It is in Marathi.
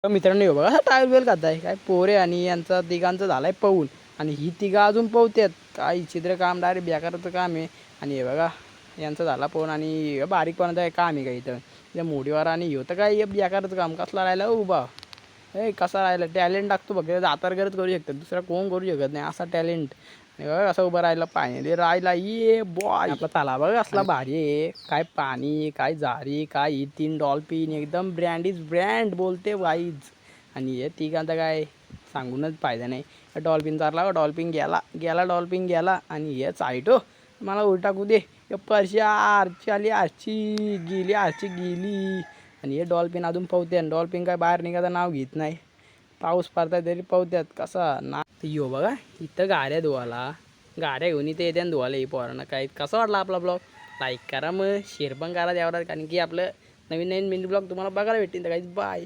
तर मित्रांनो हे बघा टायर वेल खाताय काय पोरे आणि यांचा तिघांचं झालाय पवून आणि ही तिघा अजून पवत्यात काय चित्र काम डायरेक्ट बेकाराचं काम आहे. आणि हे बघा यांचं झाला पवून आणि बारीकपणाचं काय काम आहे का इथं त्या मोडीवर आणि ह्यो तर काय बेकाराचं काम कसला राहिला उभा ए कसा राहिला टॅलेंट टाकतो बघ जातार करत करू शकतात दुसरा कोण करू शकत नाही असा टॅलेंट. असं उभं राहिलं पाणी राहिला ये बॉय आपला तलाव बघ असला भारी आहे काय पाणी काय झारी काय ही 3 डॉल्फिन एकदम ब्रँड इज ब्रँड बोलते वाईज. आणि हे तिघांचा काय सांगूनच फायदा नाही. डॉल्फिन चारला डॉल्फिन गेला गेला डॉल्फिन गेला आणि हे साईट हो मला उलटाकू दे परशी आरची आली आरची गेली आणि हे डॉल्फिन अजून पवते आणि डॉल्फिन काय बाहेर निघायचं नाव घेत नाही. पाऊस पडताय तरी पवत्यात कसा ना यो बघा इथं गाड्या धुवाला गाड्या घेऊन इथे येते धुवाला ही पोरांना काय कसा वाटला आपला ब्लॉग लाईक करा मग शेअर पण करा त्यावर कारण की आपलं नवीन नवीन मिनी ब्लॉग तुम्हाला बघायला भेटतील तर काहीच बाय.